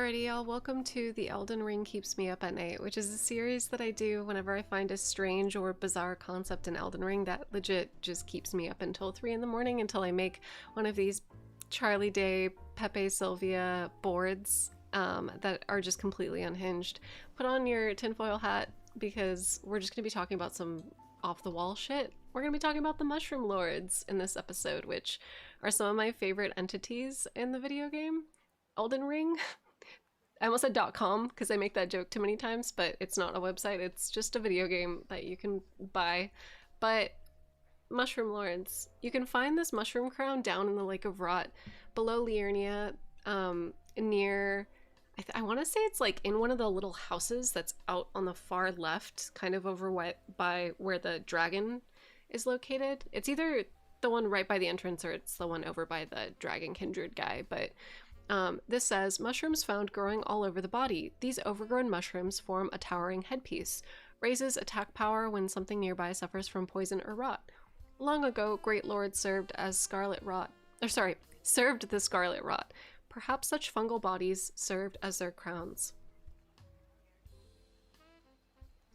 Alrighty, y'all, welcome to The Elden Ring Keeps Me Up at Night, which is a series that I do whenever I find a strange or bizarre concept in Elden Ring that legit just keeps me up until 3 in the morning until I make one of these Charlie Day, Pepe Sylvia boards that are just completely unhinged. Put on your tinfoil hat because we're just going to be talking about some off-the-wall shit. We're going to be talking about the Mushroom Lords in this episode, which are some of my favorite entities in the video game Elden Ring. I almost said .com because I make that joke too many times, but it's not a website, it's just a video game that you can buy. But Mushroom Lords, you can find this mushroom crown down in the Lake of Rot below LIURNIA, near, I want to say it's like in one of the little houses that's out on the far left, kind of over by where the dragon is located. It's either the one right by the entrance or it's the one over by the dragon Kindred guy, but this says, mushrooms found growing all over the body. These overgrown mushrooms form a towering headpiece. Raises attack power when something nearby suffers from poison or rot. Long ago, great lords served the scarlet rot. Perhaps such fungal bodies served as their crowns.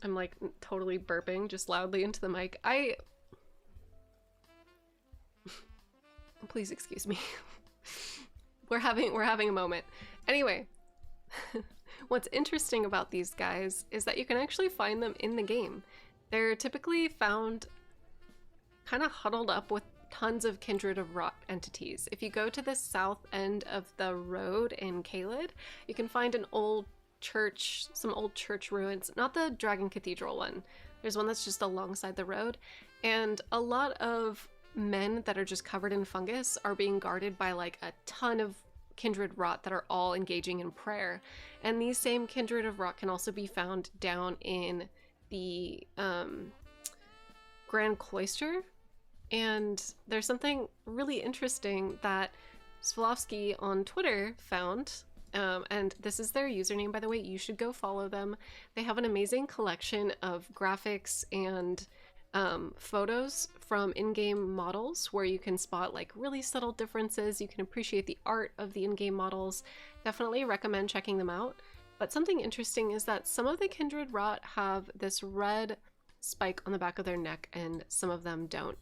I'm like totally burping just loudly into the mic. Please excuse me. We're having a moment. Anyway, what's interesting about these guys is that you can actually find them in the game. They're typically found kind of huddled up with tons of Kindred of Rot entities. If you go to the south end of the road in Caelid, you can find an old church, some old church ruins, not the Dragon Cathedral one. There's one that's just alongside the road, and a lot of men that are just covered in fungus are being guarded by like a ton of Kindred Rot that are all engaging in prayer. And these same Kindred of Rot can also be found down in the Grand Cloister. And there's something really interesting that ZLOFSKY on Twitter found. And this is their username, by the way. You should go follow them. They have an amazing collection of graphics and photos from in-game models where you can spot like really subtle differences. You can appreciate the art of the in-game models. Definitely recommend checking them out. But something interesting is that some of the Kindred Rot have this red spike on the back of their neck and some of them don't.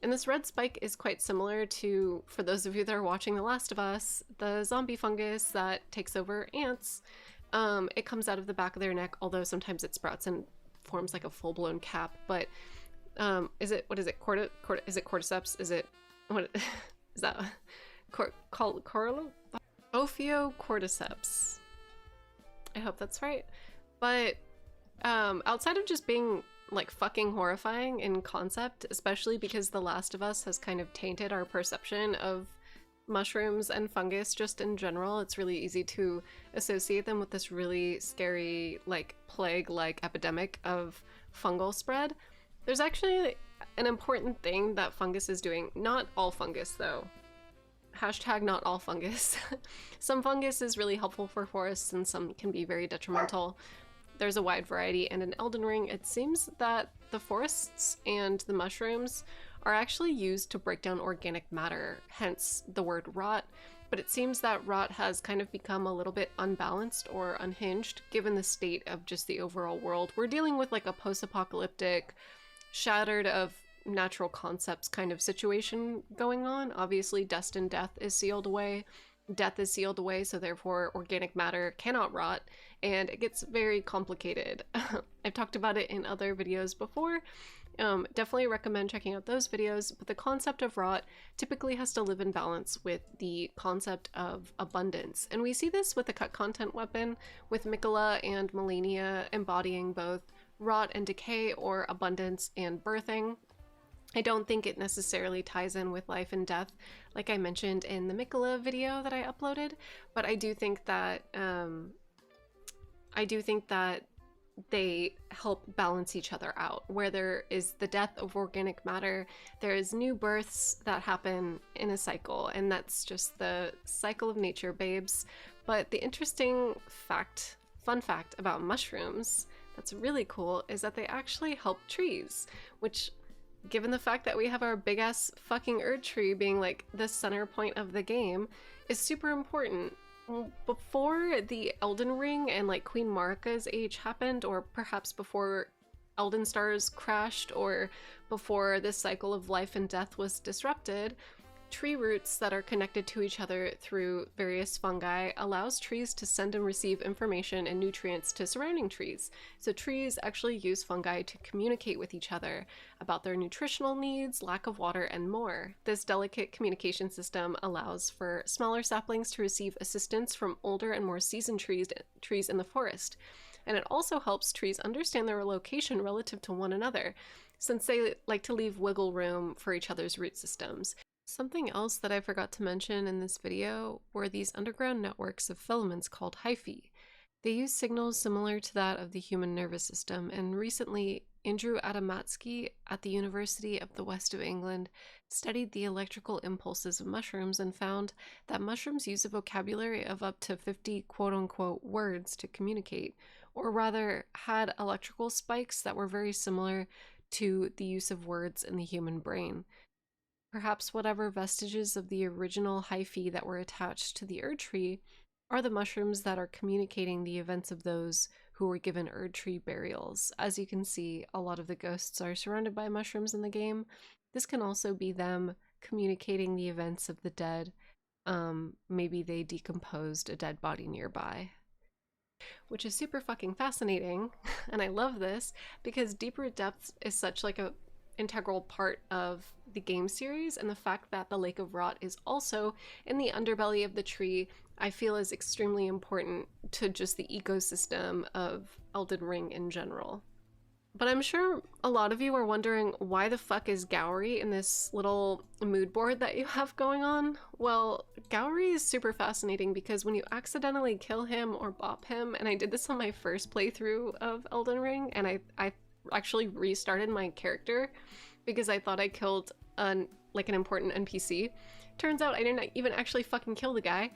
And this red spike is quite similar to, for those of you that are watching The Last of Us, the zombie fungus that takes over ants. It comes out of the back of their neck, although sometimes it sprouts and forms like a full-blown cap. But is it cordyceps? Is it, what is that? Ophiocordyceps. I hope that's right. But outside of just being like fucking horrifying in concept, especially because The Last of Us has kind of tainted our perception of mushrooms and fungus just in general, it's really easy to associate them with this really scary, like plague-like epidemic of fungal spread. There's actually an important thing that fungus is doing. Not all fungus, though. Hashtag not all fungus. Some fungus is really helpful for forests and some can be very detrimental. There's a wide variety, and in Elden Ring, it seems that the forests and the mushrooms are actually used to break down organic matter, hence the word rot. But it seems that rot has kind of become a little bit unbalanced or unhinged given the state of just the overall world. We're dealing with like a post-apocalyptic, shattered of natural concepts kind of situation going on. Obviously, dust and death is sealed away. Death is sealed away, so therefore organic matter cannot rot, and it gets very complicated. I've talked about it in other videos before. Definitely recommend checking out those videos, but the concept of rot typically has to live in balance with the concept of abundance. And we see this with the cut content weapon, with Miquella and Malenia embodying both rot and decay, or abundance and birthing. I don't think it necessarily ties in with life and death, like I mentioned in the Miquella video that I uploaded, but I do think that they help balance each other out. Where there is the death of organic matter, there is new births that happen in a cycle, and that's just the cycle of nature, babes. But the interesting fun fact about mushrooms that's really cool is that they actually help trees, which, given the fact that we have our big-ass fucking Erd tree being like the center point of the game, is super important. Before the Elden Ring and like Queen Marika's age happened, or perhaps before Elden Stars crashed, or before this cycle of life and death was disrupted, tree roots that are connected to each other through various fungi allows trees to send and receive information and nutrients to surrounding trees. So trees actually use fungi to communicate with each other about their nutritional needs, lack of water, and more. This delicate communication system allows for smaller saplings to receive assistance from older and more seasoned trees in the forest. And it also helps trees understand their location relative to one another, since they like to leave wiggle room for each other's root systems. Something else that I forgot to mention in this video were these underground networks of filaments called hyphae. They use signals similar to that of the human nervous system, and recently Andrew Adamatsky at the University of the West of England studied the electrical impulses of mushrooms and found that mushrooms use a vocabulary of up to 50 quote-unquote words to communicate, or rather had electrical spikes that were very similar to the use of words in the human brain. Perhaps whatever vestiges of the original hyphae that were attached to the Erd tree are the mushrooms that are communicating the events of those who were given Erd tree burials. As you can see, a lot of the ghosts are surrounded by mushrooms in the game. This can also be them communicating the events of the dead. Maybe they decomposed a dead body nearby. Which is super fucking fascinating, and I love this because Deep Root Depths is such like a integral part of the game series, and the fact that the Lake of Rot is also in the underbelly of the tree I feel is extremely important to just the ecosystem of Elden Ring in general. But I'm sure a lot of you are wondering, why the fuck is Gowry in this little mood board that you have going on? Well, Gowry is super fascinating because when you accidentally kill him or bop him, and I did this on my first playthrough of Elden Ring, and I actually restarted my character because I thought I killed an important NPC. Turns out I didn't even actually fucking kill the guy.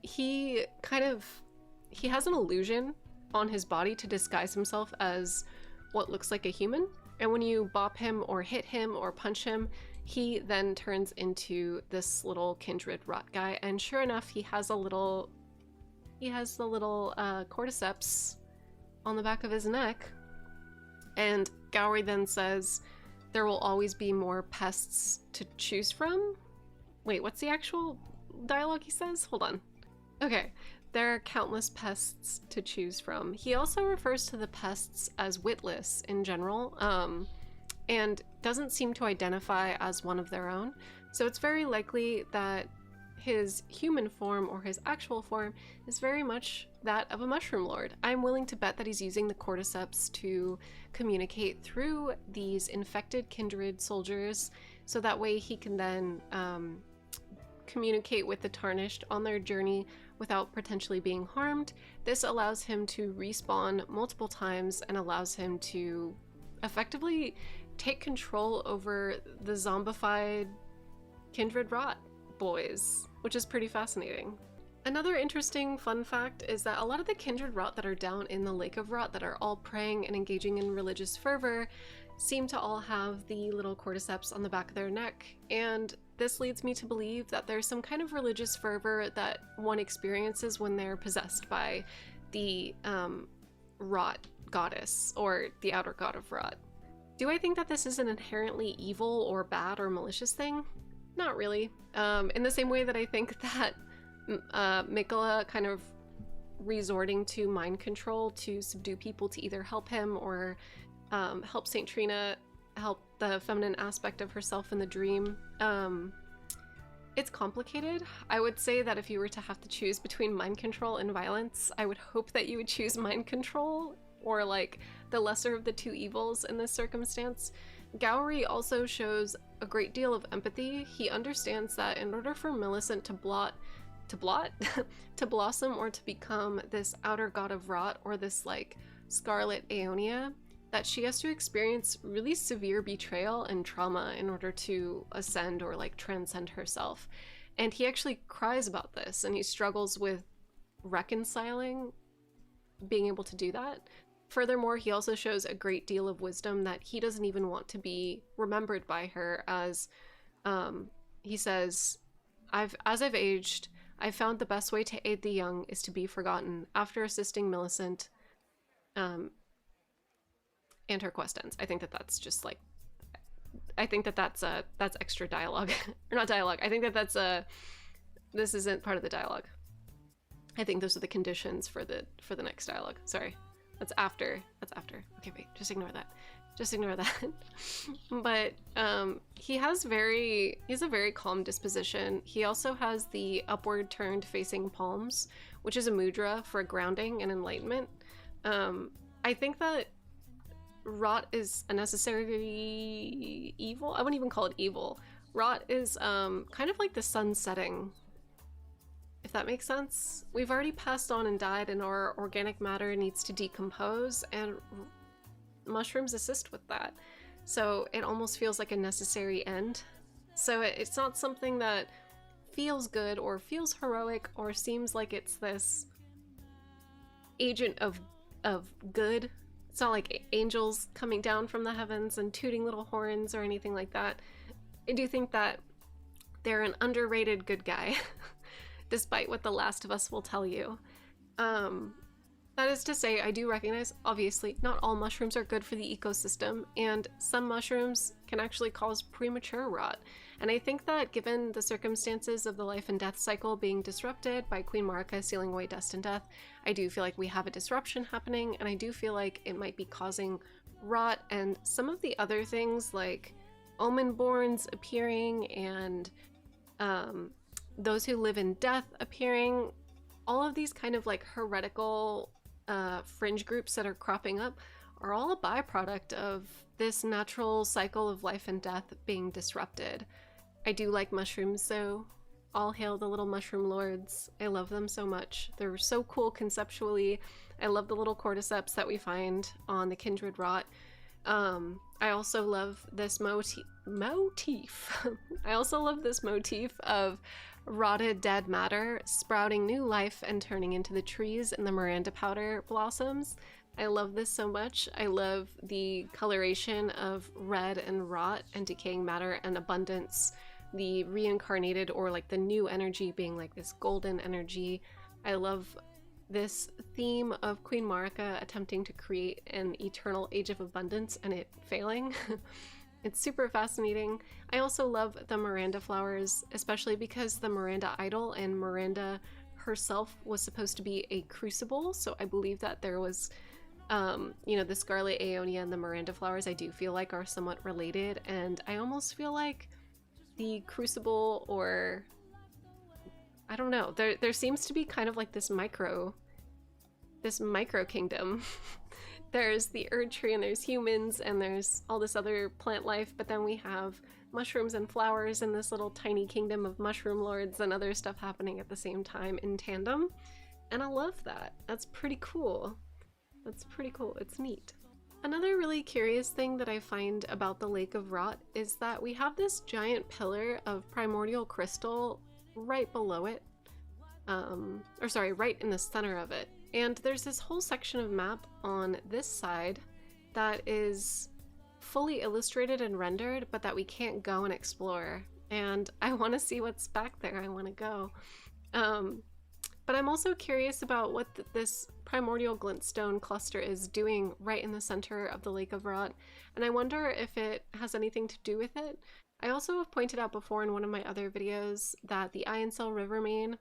He has an illusion on his body to disguise himself as what looks like a human, and when you bop him or hit him or punch him, he then turns into this little Kindred rot guy. And sure enough, he has the little cordyceps on the back of his neck. And Gowry then says, there will always be more pests to choose from? Wait, what's the actual dialogue he says? Hold on. Okay, there are countless pests to choose from. He also refers to the pests as witless in general, and doesn't seem to identify as one of their own. So it's very likely that his human form, or his actual form, is very much that of a mushroom lord. I'm willing to bet that he's using the cordyceps to communicate through these infected kindred soldiers, so that way he can then communicate with the tarnished on their journey without potentially being harmed. This allows him to respawn multiple times and allows him to effectively take control over the zombified Kindred rot boys, which is pretty fascinating. Another interesting fun fact is that a lot of the Kindred rot that are down in the Lake of Rot that are all praying and engaging in religious fervor seem to all have the little cordyceps on the back of their neck, and this leads me to believe that there's some kind of religious fervor that one experiences when they're possessed by the rot goddess, or the outer god of rot. Do I think that this is an inherently evil or bad or malicious thing? Not really. In the same way that I think that Miquella kind of resorting to mind control to subdue people to either help him or help Saint Trina help the feminine aspect of herself in the dream. It's complicated. I would say that if you were to have to choose between mind control and violence, I would hope that you would choose mind control, or like the lesser of the two evils in this circumstance. Gowry also shows a great deal of empathy. He understands that in order for Milicent to blossom or to become this outer god of rot, or this like Scarlet Aeonia, that she has to experience really severe betrayal and trauma in order to ascend or like transcend herself. And he actually cries about this, and he struggles with reconciling being able to do that. Furthermore, he also shows a great deal of wisdom that he doesn't even want to be remembered by her, as he says, as I've aged, I found the best way to aid the young is to be forgotten. After assisting Milicent, and her quest ends. I think that that's just like, I think that that's extra dialogue, or not dialogue. I think that that's this isn't part of the dialogue. I think those are the conditions for the next dialogue. Sorry, that's after. That's after. Okay, wait, just ignore that. Just ignore that. But he has a very calm disposition. He also has the upward turned facing palms, which is a mudra for grounding and enlightenment. I think that rot is a necessary evil. I wouldn't even call it evil. Rot is kind of like the sun setting, if that makes sense. We've already passed on and died, and our organic matter needs to decompose, and mushrooms assist with that. So it almost feels like a necessary end. So it's not something that feels good or feels heroic or seems like it's this agent of good. It's not like angels coming down from the heavens and tooting little horns or anything like that. I do think that they're an underrated good guy, despite what The Last of Us will tell you. That is to say, I do recognize, obviously, not all mushrooms are good for the ecosystem, and some mushrooms can actually cause premature rot. And I think that given the circumstances of the life and death cycle being disrupted by Queen Marika sealing away dust and death, I do feel like we have a disruption happening, and I do feel like it might be causing rot and some of the other things like omen-borns appearing and those who live in death appearing. All of these kind of like heretical fringe groups that are cropping up are all a byproduct of this natural cycle of life and death being disrupted. I do like mushrooms though. All hail the little mushroom lords. I love them so much. They're so cool conceptually. I love the little cordyceps that we find on the Kindred rot. I also love this motif. I also love this motif of rotted dead matter sprouting new life and turning into the trees and the Miranda powder blossoms. I love this so much. I love the coloration of red and rot and decaying matter and abundance, the reincarnated or like the new energy being like this golden energy. I love this theme of Queen Marika attempting to create an eternal age of abundance and it failing. It's super fascinating. I also love the Miranda flowers, especially because the Miranda idol and Miranda herself was supposed to be a crucible. So I believe that there was, you know, the Scarlet Aeonia and the Miranda flowers I do feel like are somewhat related. And I almost feel like the crucible, or I don't know, there seems to be kind of like this micro kingdom. There's the Erd tree and there's humans and there's all this other plant life, but then we have mushrooms and flowers in this little tiny kingdom of mushroom lords and other stuff happening at the same time in tandem. And I love that. That's pretty cool. That's pretty cool. It's neat. Another really curious thing that I find about the Lake of Rot is that we have this giant pillar of primordial crystal right below it. Right in the center of it. And there's this whole section of map on this side that is fully illustrated and rendered, but that we can't go and explore. And I want to see what's back there. I want to go. But I'm also curious about what this primordial glintstone cluster is doing right in the center of the Lake of Rot. And I wonder if it has anything to do with it. I also have pointed out before in one of my other videos that the Ioncell River main,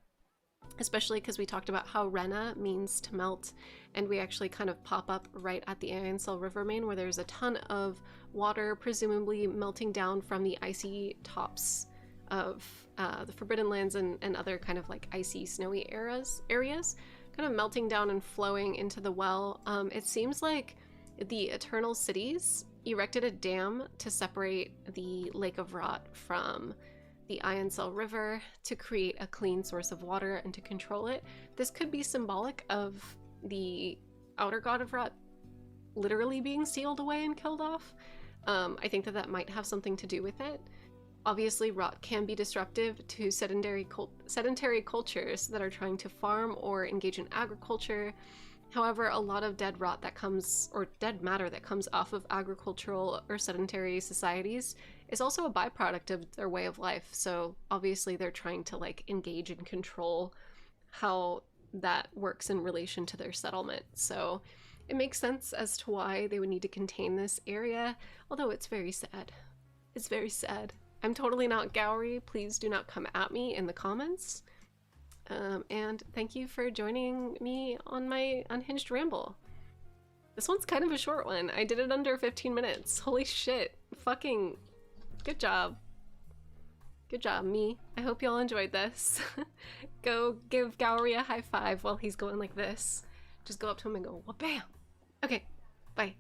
especially because we talked about how Rena means to melt, and we actually kind of pop up right at the Ioncell River main where there's a ton of water presumably melting down from the icy tops of the Forbidden Lands and other kind of like icy snowy areas kind of melting down and flowing into the well. It seems like the Eternal Cities erected a dam to separate the Lake of Rot from the Ioncell River to create a clean source of water and to control it. This could be symbolic of the outer god of Rot literally being sealed away and killed off. I think that might have something to do with it. Obviously, rot can be disruptive to sedentary cultures that are trying to farm or engage in agriculture. However, a lot of dead rot that comes, or dead matter that comes off of agricultural or sedentary societies is also a byproduct of their way of life. So obviously they're trying to like engage and control how that works in relation to their settlement. So it makes sense as to why they would need to contain this area, although it's very sad. It's very sad. I'm totally not Gowry. Please do not come at me in the comments. And thank you for joining me on my unhinged ramble. This one's kind of a short one. I did it under 15 minutes. Holy shit. Fucking good job. Good job, me. I hope y'all enjoyed this. Go give Gowry a high five while he's going like this. Just go up to him and go, well, bam. Okay, bye.